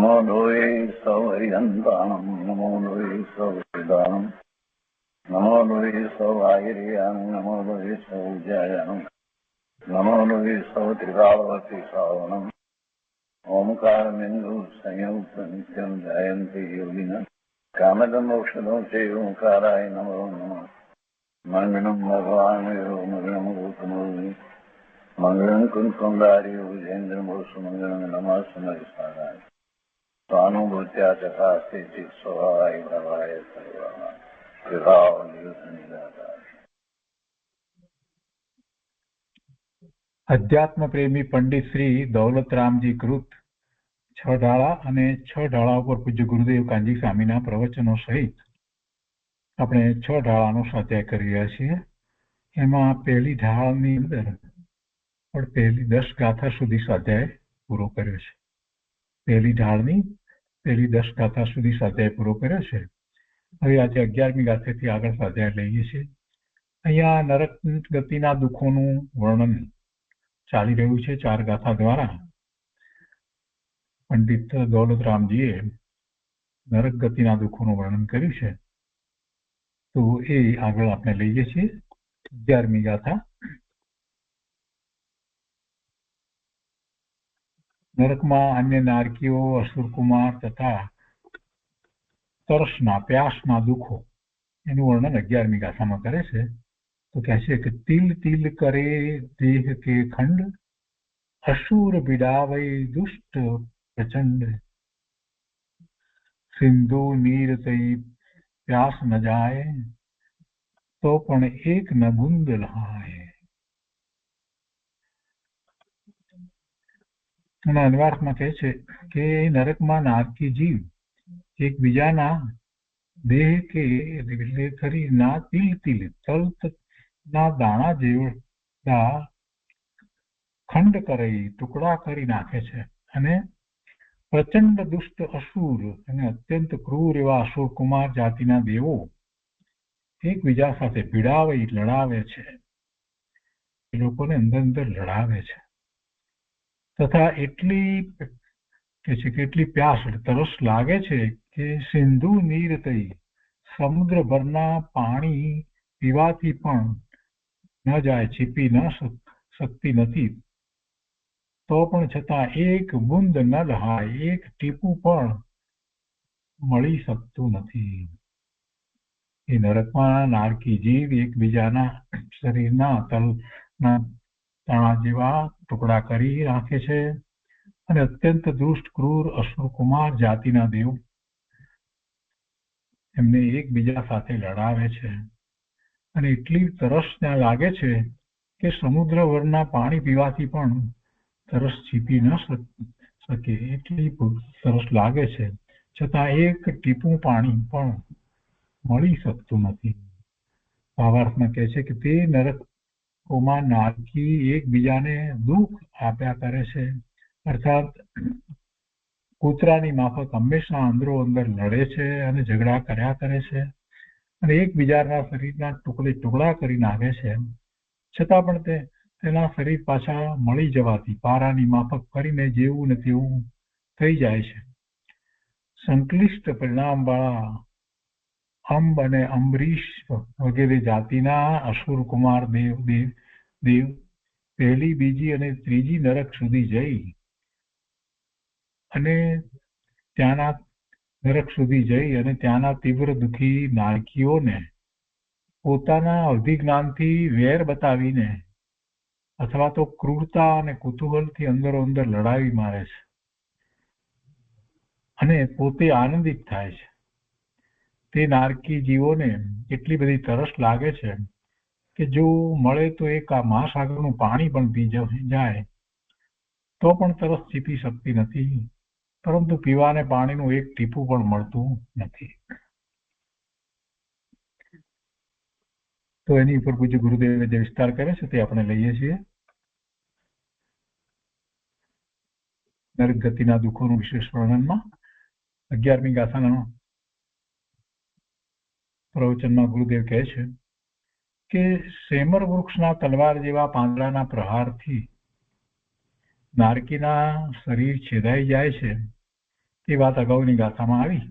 નમો લોહે સૌહરિહંતાણમ નમો લોહે સૌહૃદાનમ નમો લોહે સૌઆયર્યાણમ નમો લોહે સૌજયાણમ નમો લોહે સૌત્રિકાવતી શ્રાવણમ ઓમકારમિંદુ સંયુક્ત નિત્યમ જયંતિ યોગિના કામદમ મોક્ષદો છે ઓંકારાય નમો નમઃ મંગળમ ભગવાન મંગળમ ગૌતમોર્મિ મંગળમ કુંકુંદારી વિજેન્દ્રમોષ મંગળમ નમઃ સમયસારાય સ્વાનુભૂત્યા ચકાસ્તે સ્વભાવાય ભવાય સર્વમાં વિભાવ નિયુત નિરાકાર. અધ્યાત્મ પ્રેમી પંડિત શ્રી દૌલતરામજી કૃત 6 ઢાળા અને 6 ઢાળા ઉપર પૂજ્ય ગુરુદેવ કાનજી સ્વામીના પ્રવચનો સહિત આપણે 6 ઢાળાનો સ્વાધ્યાય કરી રહ્યા છીએ. એમાં પહેલી ઢાળની અંદર પણ પહેલી 10 ગાથા સુધી સ્વાધ્યાય પૂરો કર્યો છે. પહેલી ઢાળની પહેલી 10 ગાથા સુધી સ્વાધ્યાય પૂરો કર્યો છે. હવે આજે 11મી ગાથેથી આગળ સ્વાધ્યાય લઈએ છીએ. અહીંયા નરક ગતિના દુઃખોનું વર્ણન ચાલી રહ્યું છે 4 ગાથા દ્વારા. પંડિત દૌલતરામજીએ નરક ગતિના દુઃખોનું વર્ણન કર્યું છે. તો એ આગળ આપણે લઈએ છીએ. 11મી ગાથા. નરકમાં અન્ય નારકીઓ, અસુરકુમાર તથા તરસના પ્યાસના દુઃખો એનું વર્ણન 11મી ગાથામાં કરે છે. તો કહે છે કે તિલ તિલ કરે દેહ કે ખંડ, અસુર બિડાવૈ દુષ્ટ પ્રચંડ, સિંધુ નીર તઈ પ્યાસ ન જાય, તો પણ એક ન બુંદ લહાય. એના અન્વયાર્થમાં કહે છે કે નરકમાં નારકી જીવ એકબીજાના દેહ કે શરીરના તિલ તિલ તલના દાણા જેવડા ખંડ કરી ટુકડા કરી નાખે છે અને પ્રચંડ દુષ્ટ અસુર અને અત્યંત ક્રૂર એવા અસુર કુમાર જાતિના દેવો એકબીજા સાથે ભીડાવે લડાવે છે. એ લોકોને અંદર અંદર લડાવે છે. તથા એટલી પ્યાસ તરસ લાગે છે કે સિંધુ નીર તઈ સમુદ્ર ભરના પાણી પીવાથી પણ ન જાય, છીપી ન શકતી નથી. તો પણ છતાં એક બુંદ ન લહાય, એક ટીપું પણ મળી શકતું નથી. એ નરકમાં નારકી જીવ એકબીજાના શરીરના તલના દાણા જેવા ટુકડા કરી રાખે છે અને અત્યંત દુષ્ટ ક્રૂર અસુર કુમાર જાતિના દેવ એમને એકબીજા સાથે લડાવે છે. અને એટલી તરસ ત્યાં લાગે છે કે સમુદ્ર વરના પાણી પીવાથી પણ તરસ છીપી ન શકે, એટલી તરસ લાગે છે. છતાં એક ટીપું પાણી પણ મળી શકતું નથી. ભાવાર્થમાં કહે છે કે તે નરકોમાં નારકી એકબીજાને દુઃખ આપ્યા કરે છે. અર્થાત કૂતરાની માફક હંમેશા અંદરો અંદર લડે છે અને ઝઘડા કર્યા કરે છે અને એકબીજાના શરીરના ટુકડા કરી નાખે છે. છતાં પણ તેના શરીર પાછા મળી જવાથી પારાની માફક કરીને જેવું ને તેવું થઈ જાય છે. સંકલિષ્ટ પરિણામવાળા અંબ અને અંબરીશ વગેરે જાતિના અસુર કુમાર દેવ પહેલી, બીજી અને ત્રીજી નરક સુધી જઈ અને ત્યાંના તીવ્ર દુઃખી નારકીઓને પોતાના અધિજ્ઞાનથી વેર બતાવીને અથવા તો ક્રૂરતા અને કુતૂહલથી અંદરો અંદર લડાવી મારે છે અને પોતે આનંદિત થાય છે. તે નારકી જીવોને એટલી બધી તરસ લાગે છે કે જો મળે તો એક આ મહાસાગરનું પાણી પણ પી જાય તો પણ તરસ છીપી શકતી નથી, પરંતુ પીવાને પાણીનું એક ટીપું પણ મળતું નથી. તો એની ઉપર પૂજ્ય ગુરુદેવે જે વિસ્તાર કરે છે તે આપણે લઈએ છીએ. નરક ગતિના દુઃખોનું વિશેષ વર્ણનમાં 11મી ગાથાના પ્રવચનમાં ગુરુદેવ કહે છે કે સેમર વૃક્ષના તલવાર જેવા પાંદડાના પ્રહારથી નારકીના શરીર છેદાઈ જાય છે એ વાત અગાઉની ગાથામાં આવી.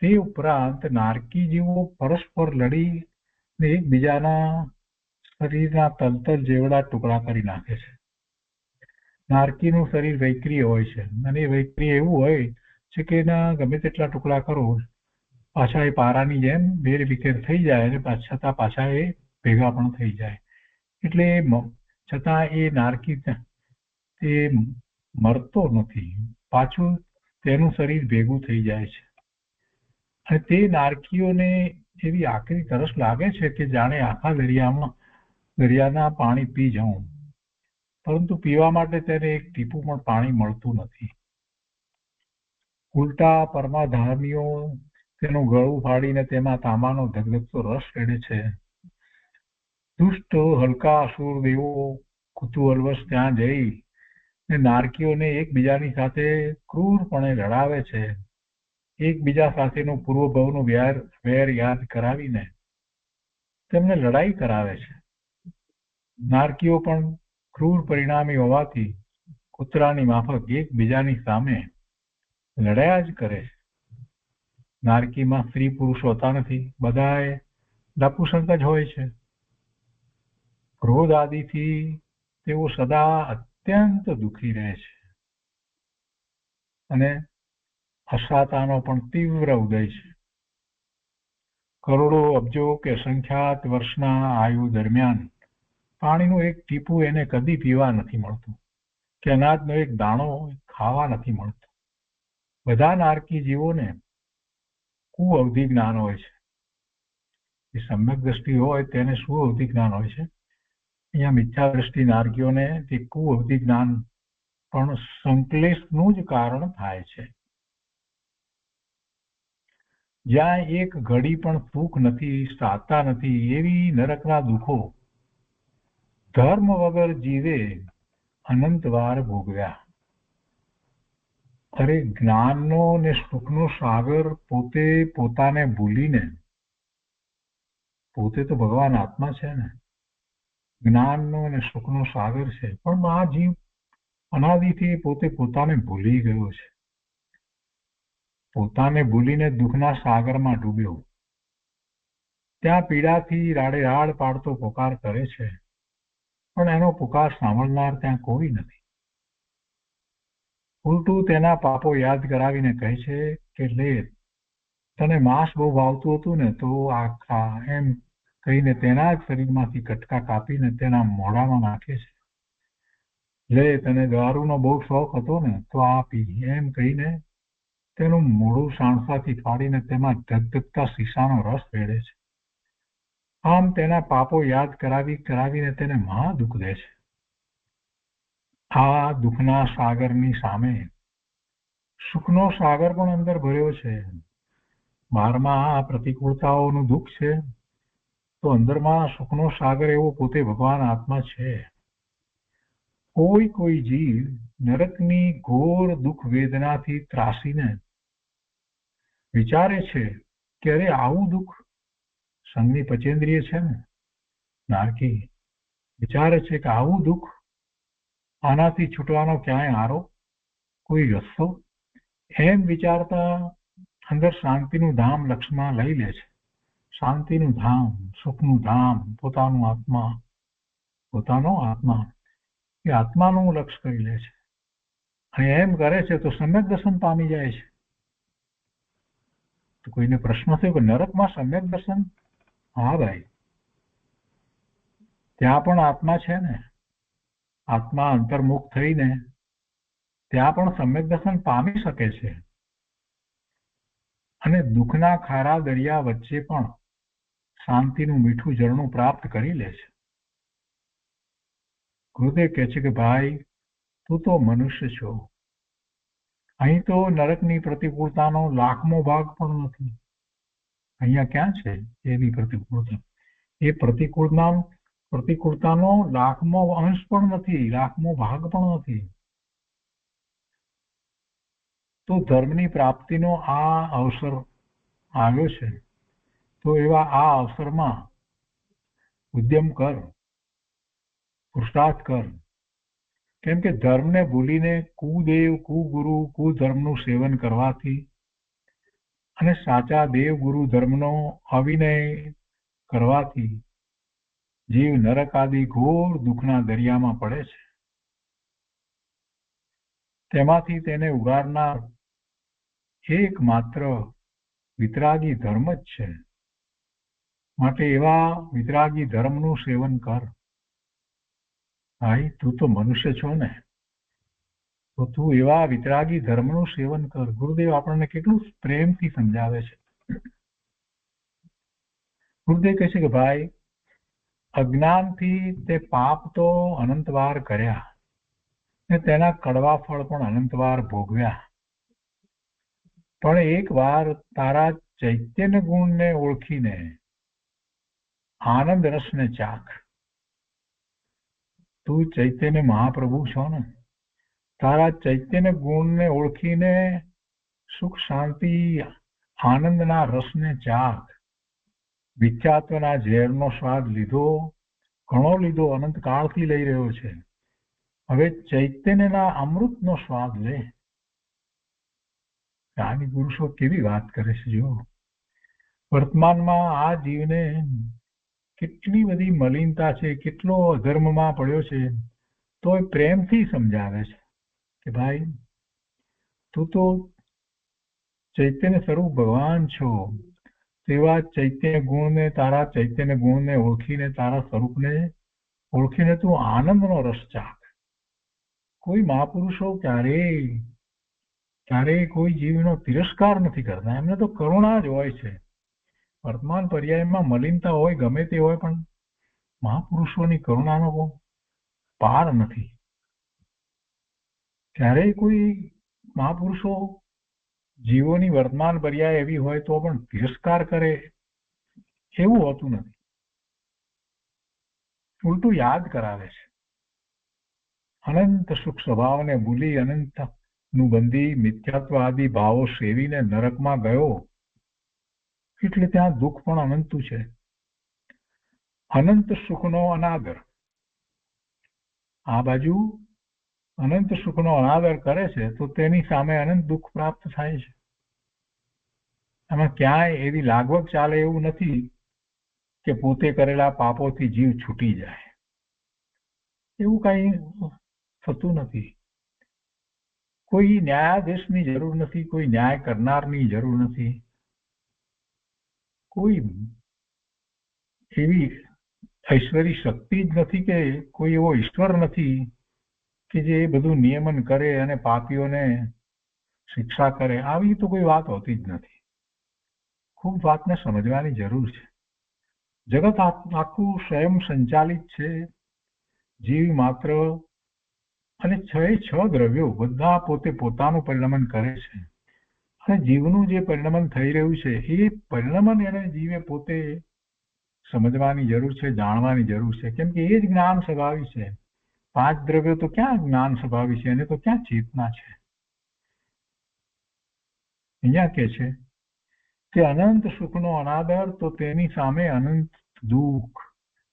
તે ઉપરાંત નારકી જીવો પરસ્પર લડીને એકબીજાના શરીરના તલતલ જેવડા ટુકડા કરી નાખે છે. નારકીનું શરીર વૈક્રિય હોય છે અને એ વૈક્રિય એવું હોય છે કે એના ગમે તેટલા ટુકડા કરો પાછા એ પારાની જેમ વેર વિખેર થઈ જાય અને છતાં પાછા એ ભેગા પણ થઈ જાય. એટલે છતાં એ નારકી તે મરતો નથી, પાછું તેનું શરીર ભેગું થઈ જાય છે. અને તે નારકીઓને એવી આકરી તરસ લાગે છે કે જાણે આખા દરિયાના પાણી પી જાઉં, પરંતુ પીવા માટે તેને એક ટીપું પણ પાણી મળતું નથી. ઉલટા પરમાધાર્મીઓ તેનું ગળું ફાડીને તેમાં તાંબાનો ધગધગતો રસ રેડે છે. દુષ્ટ હલકા અસુર દેવો કુતૂહલવશ ત્યાં જઈ ને નારકીઓને એકબીજાની સાથે ક્રૂરપણે લડાવે છે. એકબીજા સાથેનું પૂર્વભવનું વેર યાદ કરાવીને તેમને લડાઈ કરાવે છે. નારકીઓ પણ ક્રૂર પરિણામી હોવાથી કૂતરાની માફક એકબીજાની સામે લડ્યા જ કરે છે. નારકીમાં સ્ત્રી પુરુષ હોતા નથી, બધાએ નપુંસક જ હોય છે. ક્રોધ આદિથી તેઓ સદા અત્યંત દુઃખી રહે છે અને અસાતાનો પણ તીવ્ર ઉદય છે. કરોડો અબજો કે અસંખ્યાત વર્ષના આયુ દરમિયાન પાણીનું એક ટીપું એને કદી પીવા નથી મળતું કે અનાજનો એક દાણો ખાવા નથી મળતો. બધા નારકી જીવોને કુઅવધિ જ્ઞાન હોય છે. એ સમ્યક દ્રષ્ટિ હોય તેને સુઅવધિ જ્ઞાન હોય છે. અહીંયા મિથ્યા દ્રષ્ટિ નારકીઓને તે કુઅવધિ જ્ઞાન પણ સંકલેશનું જ કારણ થાય છે. જ્યાં એક ઘડી પણ સુખ નથી, સાતા નથી, એવી નરકના દુઃખો ધર્મ વગર જીવે અનંત વાર ભોગવ્યા. અરે જ્ઞાનનો ને સુખનો સાગર પોતે પોતાને ભૂલીને, પોતે તો ભગવાન આત્મા છે ને, જ્ઞાનનો અને સુખનો સાગર છે, પણ આ જીવ અનાદિથી પોતે પોતાને ભૂલી ગયો છે. પોતાને ભૂલીને દુઃખના સાગરમાં ડૂબ્યો. ત્યાં પીડાથી રાડે રાડ પાડતો પોકાર કરે છે, પણ એનો પુકાર સાંભળનાર ત્યાં કોઈ નથી. ઉલટું તેના પાપો યાદ કરાવીને કહે છે કે લે, તને માંસ બહુ ભાવતું હતું ને, તો આ ખા, એમ કહીને તેના જ શરીરમાંથી કટકા કાપીને તેના મોઢામાં નાખે છે. લે, તને દારૂનો બહુ શોખ હતો ને, તો આ પી, એમ કહીને તેનું મોઢું સાણસાથી ફાડીને તેમાં ધગધગતા શીશાનો રસ રેડે છે. આમ તેના પાપો યાદ કરાવીને તેને મહા દુઃખ દે છે. આ દુઃખના સાગરની સામે સુખનો સાગર પણ અંદર ભર્યો છે. બહારમાં આ પ્રતિકૂળતાઓનું દુઃખ છે, તો અંદરમાં સુખનો સાગર એવો પોતે ભગવાન આત્મા છે. કોઈ જીવ નરકની ઘોર દુઃખ વેદનાથી ત્રાસીને વિચારે છે કે અરે આવું દુઃખ, સંઘની પચેન્દ્રિય છે ને નારકી, વિચારે છે કે આવું દુઃખ, આનાથી છૂટવાનો ક્યાંય આરો, કોઈ રસ્તો, એમ વિચારતા અંદર શાંતિનું ધામ લક્ષમાં લઈ લે છે. શાંતિનું ધામ, સુખનું ધામ, પોતાનો આત્મા એ આત્માનું લક્ષ કરી લે છે. અને એમ કરે છે તો સમ્યક દર્શન પામી જાય છે. તો કોઈને પ્રશ્ન થયો કે નરકમાં સમ્યક દર્શન? હા ભાઈ, ત્યાં પણ આત્મા છે ને, આત્મા અંતર્મુખ થઈને ત્યાં પણ સમ્યક દર્શન પામી શકે છે. અને દુઃખના ખારા દરિયા વચ્ચે પણ શાંતિનું મીઠું ઝરણું પ્રાપ્ત કરી લે છે. ગુરુદેવ કહે છે કે ભાઈ, તું તો મનુષ્ય છો, અહીં તો નરકની પ્રતિકૂળતાનો લાખમો ભાગ પણ નથી. અહીંયા ક્યાં છે એવી પ્રતિકૂળતા? એ પ્રતિકૂળતાનો લાખમો અંશ પણ નથી, લાખમો ભાગ પણ નથી. તો ધર્મની પ્રાપ્તિનો આ અવસર આવ્યો છે, તો એવા આ અવસરમાં ઉદ્યમ કર, પુરુષાર્થ કર, કેમ કે ધર્મને ભૂલીને કુદેવ કુગુરુ કુધર્મનું સેવન કરવાથી અને સાચા દેવ ગુરુ ધર્મનો અવિનય કરવાથી જીવ નરક આદિ ઘોર દુઃખના દરિયામાં પડે છે. તેમાંથી તેને ઉગારનાર એકમાત્ર વિતરાગી ધર્મ જ છે. માટે એવા વિતરાગી ધર્મનું સેવન કર. ભાઈ, તું તો મનુષ્ય છો ને, તો તું એવા વિતરાગી ધર્મનું સેવન કર. ગુરુદેવ આપણને કેટલું પ્રેમથી સમજાવે છે. ગુરુદેવ કહે છે કે ભાઈ, અજ્ઞાનથી તે પાપ તો અનંતવાર કર્યા ને તેના કડવા ફળ પણ અનંતવાર ભોગવ્યા, પણ એક વાર તારા ચૈતન્ય ગુણને ઓળખીને આનંદ રસને ચાખ. તું ચૈતન્ય મહાપ્રભુ છો ને, તારા ચૈતન્ય ગુણને ઓળખીને સુખ શાંતિ આનંદના રસને ચાખ. મિથ્યાત્વના ઝેરનો સ્વાદ લીધો, ઘણો લીધો, અનંત કાળથી લઈ રહ્યો છે. હવે ચૈતન્યના અમૃતનો સ્વાદ લે. જ્ઞાની પુરુષો કેવી વાત કરે છે. જો વર્તમાનમાં આ જીવને કેટલી બધી મલિનતા છે, કેટલો અધર્મમાં પડ્યો છે, તો એ પ્રેમથી સમજાવે છે કે ભાઈ, તું તો ચૈતન્ય સ્વરૂપ ભગવાન છો. તેવા ચૈતન્ય ગુણને, તારા ચૈતન્ય ગુણને ઓળખીને, તારા સ્વરૂપને ઓળખીને તું આનંદનો રસ ચાખ. કોઈ મહાપુરુષો ક્યારેય કોઈ જીવનો તિરસ્કાર નથી કરતા. એમને તો કરુણા જ હોય છે. વર્તમાન પર્યાયમાં મલિનતા હોય, ગમે તે હોય, પણ મહાપુરુષોની કરુણાનો પાર નથી. ક્યારેય કોઈ મહાપુરુષો જીવોની વર્તમાન પર્યાય એવી હોય તો પણ તિરસ્કાર કરે એવું હોતું નથી. ઉલટું યાદ કરાવે છે. અનંત સુખ સ્વભાવને ભૂલી અનંતનું બંધી મિથ્યાત્વ આદિ ભાવો સેવીને નરકમાં ગયો એટલે ત્યાં દુઃખ પણ અનંતું છે. અનંત સુખનો અનાદર. આ બાજુ અનંત સુખનો અનાદર કરે છે તો તેની સામે અનંત દુઃખ પ્રાપ્ત થાય છે. આમાં ક્યાંય એવી લાગવગ ચાલે એવું નથી કે પોતે કરેલા પાપોથી જીવ છૂટી જાય. એવું કઈ થતું નથી. કોઈ ન્યાયાધીશની જરૂર નથી, કોઈ ન્યાય કરનારની જરૂર નથી, કોઈ એવી ઐશ્વરી શક્તિ જ નથી કે કોઈ એવો ઈશ્વર નથી કે જે બધું નિયમન કરે અને પાપીઓને શિક્ષા કરે. આવી તો કોઈ વાત હોતી જ નથી. ખૂબ વાતને સમજવાની જરૂર છે. જગત આખું સ્વયં સંચાલિત છે. જીવ માત્ર અને છ દ્રવ્યો બધા પોતે પોતાનું પરિણમન કરે છે. અને જીવનું જે પરિણમન થઈ રહ્યું છે એ પરિણમન એને જીવે પોતે સમજવાની જરૂર છે, જાણવાની જરૂર છે. કેમ કે એ જ જ્ઞાન સ્વભાવી છે. પાંચ દ્રવ્યો તો ક્યાં જ્ઞાન સ્વભાવી છે, એને તો ક્યાં ચેતના છે. અહીંયા કે છે કે અનંત સુખનો અનાદર તો તેની સામે અનંત દુઃખ.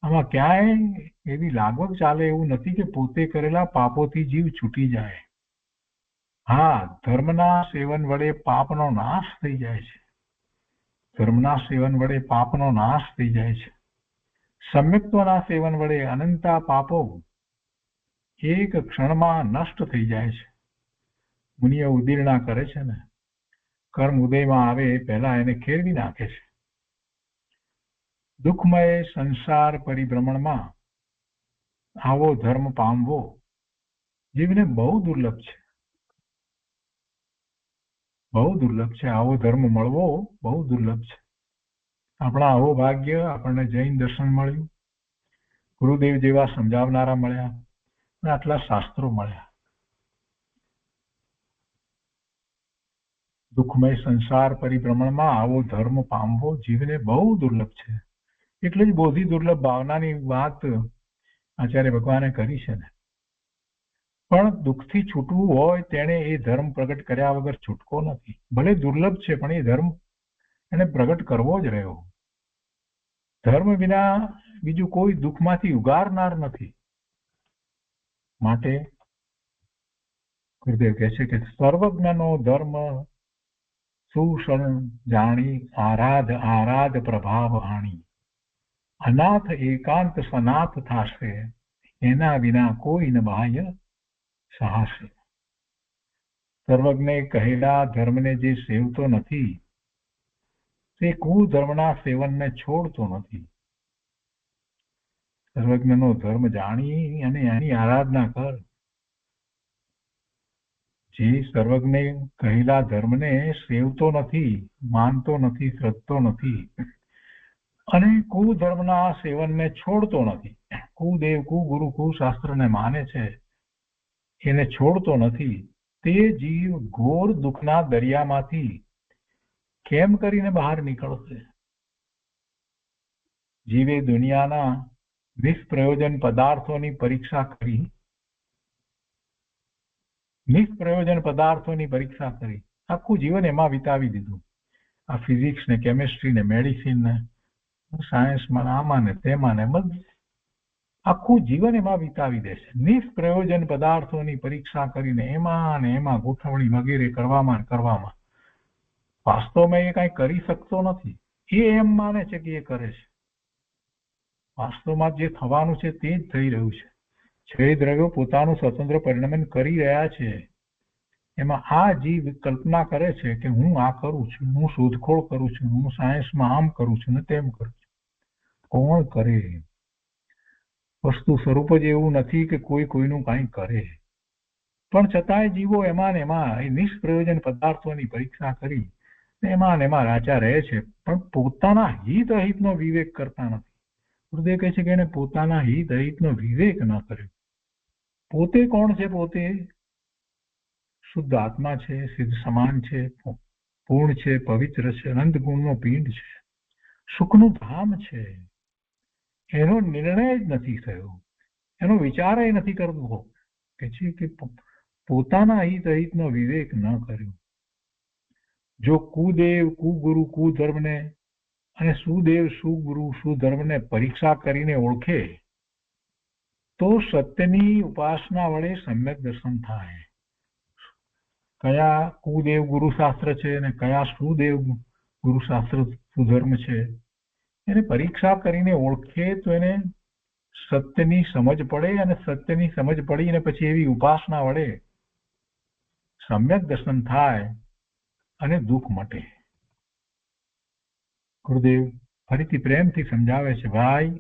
આમાં ક્યાંય એવી લાગવગ ચાલે એવું નથી કે પોતે કરેલા પાપોથી જીવ છૂટી જાય. હા, ધર્મના સેવન વડે પાપનો નાશ થઈ જાય છે. ધર્મના સેવન વડે પાપનો નાશ થઈ જાય છે. સમ્યક્ત્વના સેવન વડે અનંતા પાપો એક ક્ષણમાં નષ્ટ થઈ જાય છે. મુનિઓ ઉદીર્ણા કરે છે ને, કર્મ ઉદયમાં આવે એ પહેલા એને ખેરવી નાખે છે. દુઃખમય સંસાર પરિભ્રમણમાં આવો ધર્મ પામવો જીવને બહુ દુર્લભ છે. બહુ દુર્લભ છે. આવો ધર્મ મળવો બહુ દુર્લભ છે. આપણા આવો ભાગ્ય, આપણને જૈન દર્શન મળ્યું, ગુરુદેવ જેવા સમજાવનારા મળ્યા અને આટલા શાસ્ત્રો મળ્યા. દુઃખમય સંસાર પરિભ્રમણમાં આવો ધર્મ પામવો જીવને બહુ દુર્લભ છે. એટલે જ બોધિ દુર્લભ ભાવનાની વાત આચાર્ય ભગવાને કરી છે ને. પણ દુઃખથી છૂટવું હોય તેણે એ ધર્મ પ્રગટ કર્યા વગર છૂટકો નથી. ભલે દુર્લભ છે પણ એ ધર્મ એને પ્રગટ કરવો જ રહ્યો. ધર્મ વિના બીજું કોઈ દુઃખમાંથી ઉગારનાર નથી. માટે ગુરુદેવ કહે છે કે સર્વજ્ઞનો ધર્મ સુષણ જાણી આરાધ આરાધ પ્રભાવ હાણી અનાથ એકાંત સનાથ થાશે એના વિના કોઈ ન બાહ્ય સાહસે. સર્વજ્ઞે કહેલા ધર્મને જે સેવતો નથી તે કુધર્મના સેવનને છોડતો નથી. સર્વજ્ઞનો ધર્મ જાણી અને એની આરાધના કર. જે સર્વજ્ઞે કહેલા ધર્મને સેવતો નથી, માનતો નથી, શ્રદ્ધતો નથી અને કુધર્મના સેવનને છોડતો નથી, કુદેવ કુગુરુ કુશાસ્ત્રને માને છે એને છોડતો નથી, તે જીવ ઘોર દુઃખના દરિયામાંથી કેમ કરીને બહાર નીકળશે? જીવે દુનિયાના નિષ્પ્રયોજન પદાર્થોની પરીક્ષા કરી, નિષ્પ્રયોજન પદાર્થોની પરીક્ષા કરી, આખું જીવન એમાં વિતાવી દીધું. આ ફિઝિક્સ ને કેમેસ્ટ્રી ને મેડિસિન ને સાયન્સમાં આમાં ને તેમાં ને બધું આખું જીવન એમાં વિતાવી દે છે. નિષ્પ્રયોજન પદાર્થોની પરીક્ષા કરીને એમાં ને એમાં ગોઠવણી વગેરે કરવામાં વાસ્તવમાં એ કઈ કરી શકતો નથી. એ એમ માને છે કે એ કરે છે. વાસ્તવમાં જે થવાનું છે તે જ થઈ રહ્યું છે. છ દ્રવ્યો પોતાનું સ્વતંત્ર પરિણમન કરી રહ્યા છે. એમાં આ જીવ કલ્પના કરે છે કે હું આ કરું છું, હું શોધખોળ કરું છું, હું સાયન્સમાં આમ કરું છું ને તેમ કરું છું. કોણ કરે? વસ્તુ સ્વરૂપ જ એવું નથી કે કોઈ કોઈનું કાંઈ કરે, પણ છતાંય જીવો એમાં ને એમાં એ નિષ્પ્રયોજન પદાર્થોની પરીક્ષા કરી એમાં ને એમાં રાજા રહે છે, પણ પોતાના હિત અહિતનો વિવેક કરતા નથી. ગુરુદેવ કહે છે કે એને પોતાના હિત અહિતનો વિવેક ન કર્યો. પોતે કોણ છે? પોતે શુદ્ધ આત્મા છે, સિદ્ધ સમાન છે, પૂર્ણ છે, પવિત્ર છે, અનંત ગુણનો પિંડ છે, સુખનું ધામ છે. એનો નિર્ણય જ નથી થયો, એનો વિચાર નથી કરતો કે છે કે પોતાના હિત અહિતનો વિવેક ન કર્યો. જો કુદેવ કુગુરુ કુધર્મને અને સુદેવ સુગુરુ સુધર્મને પરીક્ષા કરીને ઓળખે તો સત્યની ઉપાસના વડે સમ્યક દર્શન થાય. કયા કુદેવ ગુરુશાસ્ત્ર છે અને કયા સુદેવ ગુરુશાસ્ત્ર સુધર્મ છે એને પરીક્ષા કરીને ઓળખે તો એને સત્યની સમજ પડે, અને સત્યની સમજ પડીને પછી એવી ઉપાસના વડે સમ્યક દર્શન થાય અને દુઃખ મટે. ગુરુદેવ ફરીથી પ્રેમથી સમજાવે છે, ભાઈ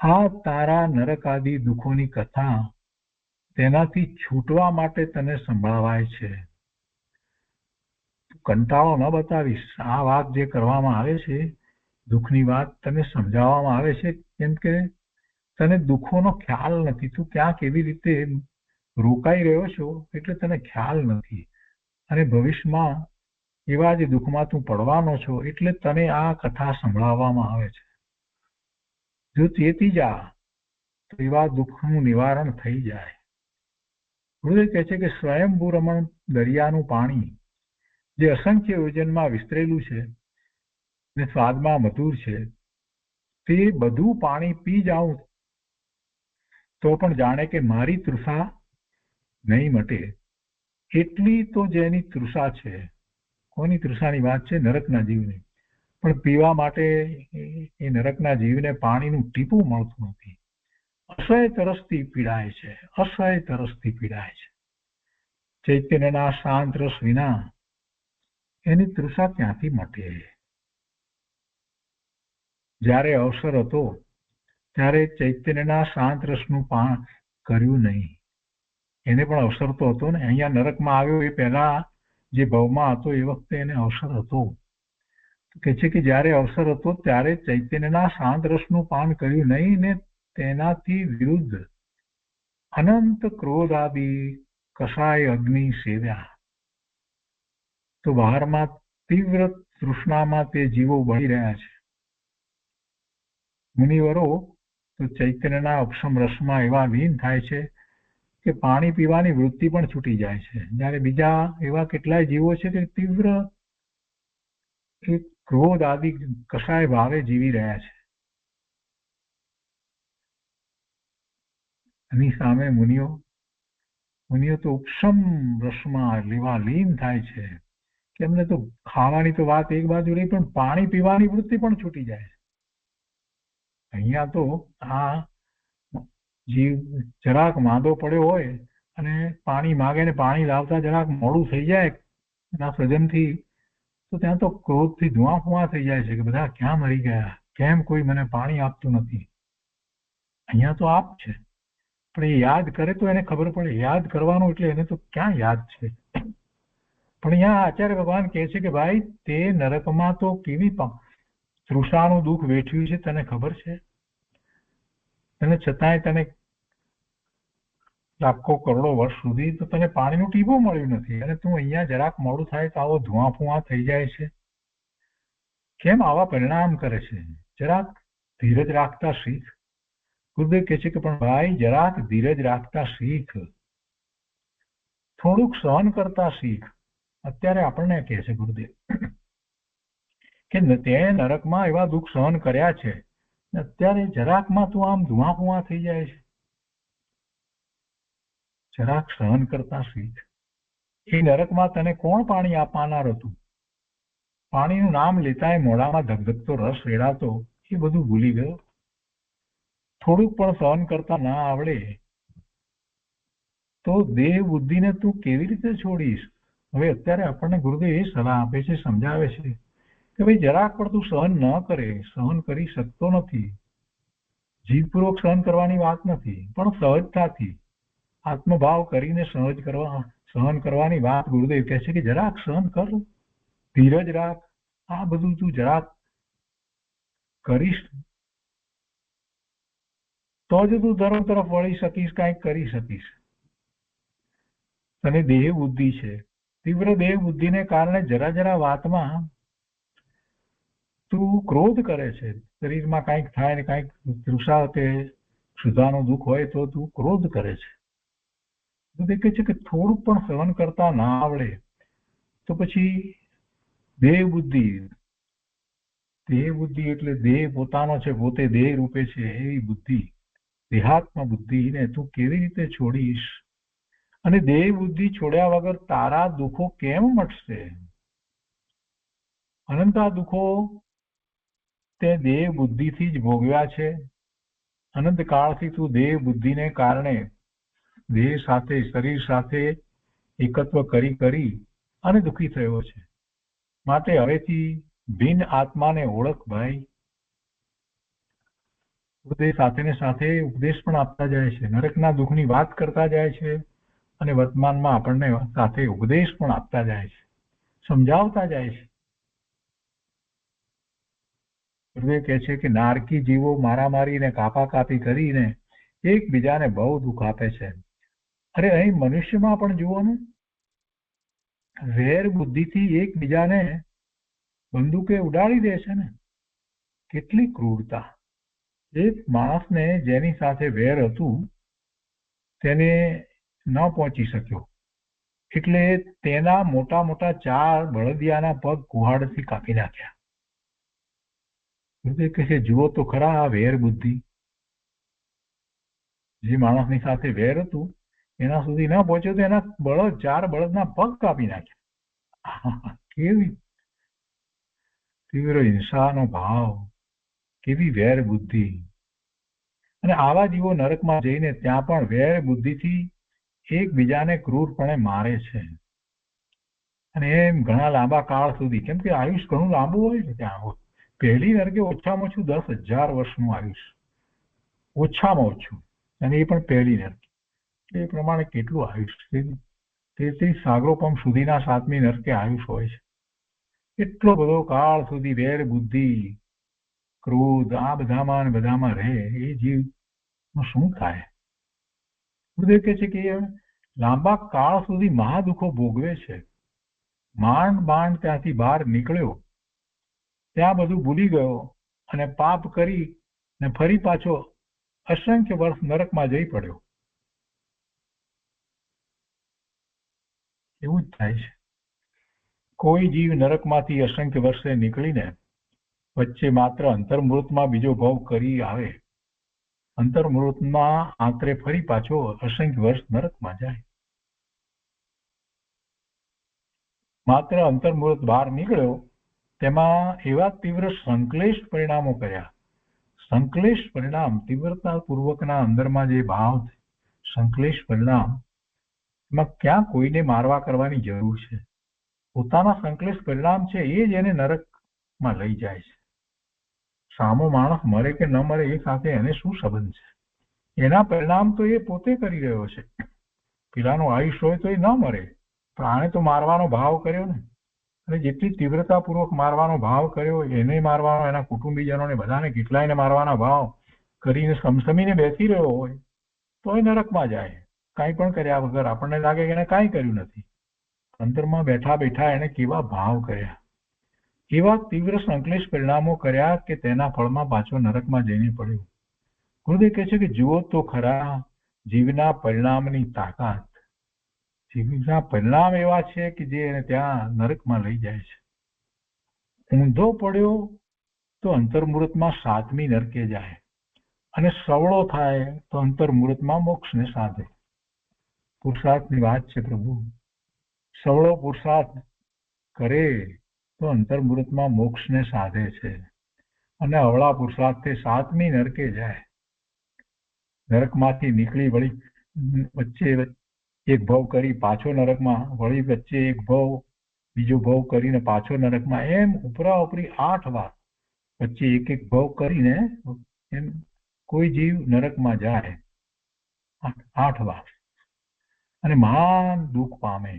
આ તારા નરક આદિ દુઃખોની કથા તેનાથી છૂટવા માટે તને સંભળાવાય છે. કંટાળો ન બતાવીશ. આ વાત જે કરવામાં આવે છે, દુઃખની વાત તને સમજાવવામાં આવે છે કેમ કે તને દુઃખોનો ખ્યાલ નથી. તું ક્યાંક એવી રીતે રોકાઈ રહ્યો છો એટલે તને ખ્યાલ નથી, અને ભવિષ્યમાં એવા જ દુઃખમાં તું પડવાનો છો એટલે તને આ કથા સંભળાવવામાં આવે છે. જો ચેતી જા તો એવા દુઃખનું નિવારણ થઈ જાય. ગુરુદેવ કહે છે કે સ્વયંભૂ રમણ દરિયાનું પાણી જે અસંખ્ય યોજનમાં વિસ્તરેલું છે ને સ્વાદમાં મધુર છે, તે બધું પાણી પી જાઉં તો પણ જાણે કે મારી તૃષા નહીં મટે. એટલી તો જેની તૃષા છે. કોની તૃષાની વાત છે? નરકના જીવની. પણ પીવા માટે એ નરકના જીવને પાણીનું ટીપું મળતું નથી. અસહ્ય તરસથી પીડાય છે, અસહ્ય તરસથી પીડાય છે. ચૈતન્યના શાંત રસ વિના એની તૃષા ક્યાંથી મટે? જ્યારે અવસર હતો ત્યારે ચૈતન્યના શાંત રસનું પાન કર્યું નહીં. એને પણ અવસર તો હતો ને. અહીંયા નરકમાં આવ્યો એ પહેલા જે ભવમાં હતો એ વખતે એને અવસર હતો. કે છે કે જ્યારે અવસર હતો ત્યારે ચૈતન્યના શાંત રસનું પાન કર્યું નહીં ને તેનાથી વિરુદ્ધ અનંત ક્રોધ આદિ કસાય અગ્નિ સેવ્યા તો બહારમાં તીવ્ર તૃષ્ણામાં તે જીવો બળી રહ્યા છે. મુનિવરો તો ચૈતન્યના ઉપશમ રસમાં એવા લીન થાય છે કે પાણી પીવાની વૃત્તિ પણ છૂટી જાય છે. જ્યારે બીજા એવા કેટલાય જીવો છે કે તીવ્ર ક્રોધ આદિ કસાય ભાવે જીવી રહ્યા છે. એની સામે મુનિઓ મુનિઓ તો ઉપશમ રસમાં લેવા લીન થાય છે કે એમને તો ખાવાની તો વાત એક બાજુ રહી, પણ પાણી પીવાની વૃત્તિ પણ છૂટી જાય છે. અહીંયા તો આ જીવ જરાક માંદો પડ્યો હોય અને પાણી માગે ને પાણી લાવતા જરાક મોડું થઈ જાય એના સજનથી, તો ત્યાં તો ક્રોધથી ધુઆ ફુઆ થઈ જાય છે કે બધા ક્યાં મરી ગયા, કેમ કોઈ મને પાણી આપતું નથી. અહીંયા તો આપ છે, પણ એ યાદ કરે તો એને ખબર પડે, યાદ કરવાનું એટલે એને તો ક્યાં યાદ છે. પણ અહીંયા આચાર્ય ભગવાન કહે છે કે ભાઈ તે નરકમાં તો કેવી તૃષાનું દુઃખ વેઠ્યું છે તને ખબર છે, તને છતાંય તને લાખો કરોડો વર્ષ સુધી તો તને પાણીનું ટીપું મળ્યું નથી, અને તું અહીંયા જરાક મોડું થાય તો આવો ધુઆ ફુઆ થઈ જાય છે. કેમ આવા પરિણામ કરે છે? જરાક ધીરજ રાખતા શીખ. ગુરુદેવ કહે છે કે પણ ભાઈ જરાક ધીરજ રાખતા શીખ, થોડુંક સહન કરતા શીખ. અત્યારે આપણને કહે છે ગુરુદેવ કે તે નરકમાં એવા દુઃખ સહન કર્યા છે, અત્યારે જરાકમાં તું આમ ધુઆ ફુઆ થઈ જાય છે. જરાક સહન કરતા શીખ. એ નરકમાં તને કોણ પાણી આપનાર હતું? પાણીનું નામ લેતા મોઢામાં ધગધગતો રસ રેડાતો, એ બધું ભૂલી ગયો. થોડુંક પણ સહન કરતા ના આવડે તો દેહ બુદ્ધિને તું કેવી રીતે છોડીશ? હવે અત્યારે આપણને ગુરુદેવ એ સલાહ આપે છે, સમજાવે છે કે ભાઈ જરાક પણ તું સહન ન કરે, સહન કરી શકતો નથી. જીવપૂર્વક સહન કરવાની વાત નથી, પણ સહજતાથી આત્મભાવ કરીને સહન કરવાની વાત ગુરુદેવ કહે છે કે જરાક સહન કર, ધીરજ રાખ. આ બધું તું જરાક કરીશ તો જ તું ધર્મ તરફ વળી શકીશ, કાંઈક કરી શકીશ. તને દેહ બુદ્ધિ છે, તીવ્ર દેહ બુદ્ધિને કારણે જરા જરા વાતમાં તું ક્રોધ કરે છે. શરીરમાં કાંઈક થાય ને કાંઈક તૃષા કે ક્ષુધાનું દુઃખ હોય તો તું ક્રોધ કરે છે. ગુરુદેવ કહે છે કે થોડુંક પણ સહન કરતા ના આવડે તો પછી દેહ બુદ્ધિ એટલે દેહ પોતાનો છે, પોતે દેહ રૂપે છે, એવી બુદ્ધિ, દેહાત્મ બુદ્ધિને તું કેવી રીતે છોડીશ? અને દેહ બુદ્ધિ છોડ્યા વગર તારા દુઃખો કેમ મટશે? અનંતા દુઃખો તે દેહ બુદ્ધિથી જ ભોગવ્યા છે. અનંત કાળથી તું દેહ બુદ્ધિને કારણે દેહ સાથે, શરીર સાથે એકત્વ કરી અને દુઃખી થયો છે. માટે હવેથી ભિન્ન આત્માને ઓળખ ભાઈ. ગુરુદેવ સાથે ને સાથે ઉપદેશ પણ આપતા જાય છે, નરકના દુઃખની વાત કરતા જાય છે, અને વર્તમાનમાં આપણને સાથે ઉપદેશ પણ આપતા જાય છે, સમજાવતા જાય છે. ગુરુદેવ કહે છે કે નારકી જીવો મારામારી ને કાપાકાપી કરીને એકબીજાને બહુ દુઃખ આપે છે. અરે અહીં મનુષ્યમાં પણ જુઓ ને, વેર બુદ્ધિથી એકબીજાને બંદૂકે ઉડાડી દે છે ને, કેટલી ક્રૂરતા. એક માણસને જેની સાથે વેર હતું તેને ન પહોંચી શક્યો એટલે તેના મોટા મોટા 4 બળદિયાના પગ કુહાડથી કાપી નાખ્યા. ગુરુદેવ કહે છે જુઓ તો ખરા આ વેર બુદ્ધિ. જે માણસની સાથે વેર હતું એના સુધી ન પહોંચ્યો તો એના 4 બળદના પગ કાપી નાખ્યા. કેવી તીવ્ર હિંસાનો ભાવ, કેવી વેર બુદ્ધિ. અને આવા જીવો નરકમાં જઈને ત્યાં પણ વેર બુદ્ધિથી એકબીજાને ક્રૂરપણે મારે છે. અને એમ ઘણા લાંબા કાળ સુધી, કેમ કે આયુષ ઘણું લાંબુ હોય છે ત્યાં. પહેલી નરકે ઓછામાં ઓછું 10,000 વર્ષનું આયુષ, ઓછામાં ઓછું, અને એ પણ પહેલી નરકે. એ પ્રમાણે કેટલું આયુષ, 33 સાગરોપમ સુધીના 7મી નરકે આયુષ હોય છે. એટલો બધો કાળ સુધી વેર બુદ્ધિ, ક્રોધ આ બધામાં રહે એ જીવનું શું થાય? ગુરુદેવ કહે છે કે લાંબા કાળ સુધી મહાદુઃખો ભોગવે છે. માંડ ત્યાંથી બહાર નીકળ્યો, ત્યાં બધું ભૂલી ગયો અને પાપ કરી ને ફરી પાછો અસંખ્ય વર્ષ નરકમાં જઈ પડ્યો. એવું જ થાય છે. કોઈ જીવ નરકમાંથી અસંખ્ય વર્ષે નીકળીને વચ્ચે માત્ર અંતર્મૃતમાં બીજો ભવ કરી આવે, અંતર્મૃતમાં આંતરે ફરી પાછો અસંખ્ય વર્ષ નરકમાં જાય. માત્ર અંતર્મુહૂર્ત બહાર નીકળ્યો તેમાં એવા તીવ્ર સંકલેશ પરિણામો કર્યા. સંકલેશ પરિણામ તીવ્રતા પૂર્વકના અંદરમાં જે ભાવ છે, સંકલેશ પરિણામ, એમાં ક્યાં કોઈને મારવા કરવાની જરૂર છે? પોતાના સંકલેશ પરિણામ છે એ જ એને નરકમાં લઈ જાય છે. સામો માણસ મરે કે ન મરે એ સાથે એને શું સંબંધ છે? એના પરિણામ તો એ પોતે કરી રહ્યો છે. પેલાનું આયુષ્ય હોય તો એ ન મરે, પણ આને તો મારવાનો ભાવ કર્યો ને, અને જેટલી તીવ્રતાપૂર્વક મારવાનો ભાવ કર્યો, એને મારવાનો, એના કુટુંબીજનોને બધાને કેટલાયને મારવાના ભાવ કરીને સમસમીને બેસી રહ્યો હોય તો એ નરકમાં જાય, કાંઈ પણ કર્યા વગર. આપણને લાગે કે એને કાંઈ કર્યું નથી, અંતરમાં બેઠા બેઠા એને કેવા ભાવ કર્યા, એવા તીવ્ર સંકલેશ પરિણામો કર્યા કે તેના ફળમાં પાછો નરકમાં જઈને પડ્યો. ગુરુદેવ કહે છે કે જુઓ તો ખરા જીવના પરિણામની તાકાત. જીવના પરિણામ એવા છે કે જે એને ત્યાં નરકમાં લઈ જાય છે. ઊંધો પડ્યો તો અંતર્મુહૂર્તમાં 7મી નરકે જાય, અને સવળો થાય તો અંતર્મુહૂર્તમાં મોક્ષને સાધે. પુરુષાર્થની વાત છે પ્રભુ. સવળો પુરુષાર્થ કરે તો અંતર્મુહૂર્તમાં મોક્ષને સાધે છે, અને અવળા પુરુષાર્થથી 7મી નરકે જાય. નરકમાંથી નીકળી વળી વચ્ચે એક ભવ કરી પાછો નરકમાં, વળી વચ્ચે એક ભવ, બીજો ભવ કરીને પાછો નરકમાં, એમ ઉપરા ઉપરી 8 વાર વચ્ચે એક એક ભવ કરીને એમ કોઈ જીવ નરકમાં જાય 8 વાર, અને મહાન દુઃખ પામે.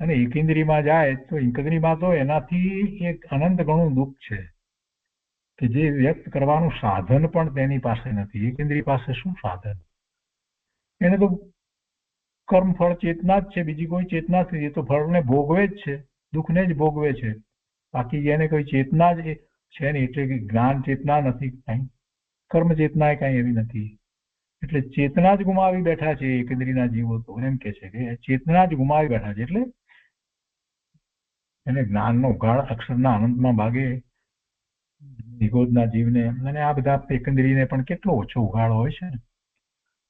અને એકેન્દ્રીયમાં જાય તો એકેન્દ્રીયમાં તો એનાથી એક અનંત ગણું દુઃખ છે કે જે વ્યક્ત કરવાનું સાધન પણ તેની પાસે નથી. એકેન્દ્રીય પાસે શું સાધન? એને તો કર્મફળ ચેતના જ છે, બીજી કોઈ ચેતના નથી. એ તો ફળને ભોગવે જ છે, દુઃખને જ ભોગવે છે. બાકી એને કોઈ ચેતના જ છે નહીં, એટલે કે જ્ઞાન ચેતના નથી, કાંઈ કર્મ ચેતના એ કાંઈ એવી નથી. એટલે ચેતના જ ગુમાવી બેઠા છે એકેન્દ્રીયના જીવો. તો એમ કે છે કે ચેતના જ ગુમાવી બેઠા છે, એટલે એને જ્ઞાનનો ઉઘાડ અક્ષરના અનંતમાં ભાગે નિગોદના જીવને, અને આ બધા એકેન્દ્રીયને પણ કેટલો ઓછો ઉઘાડ હોય છે.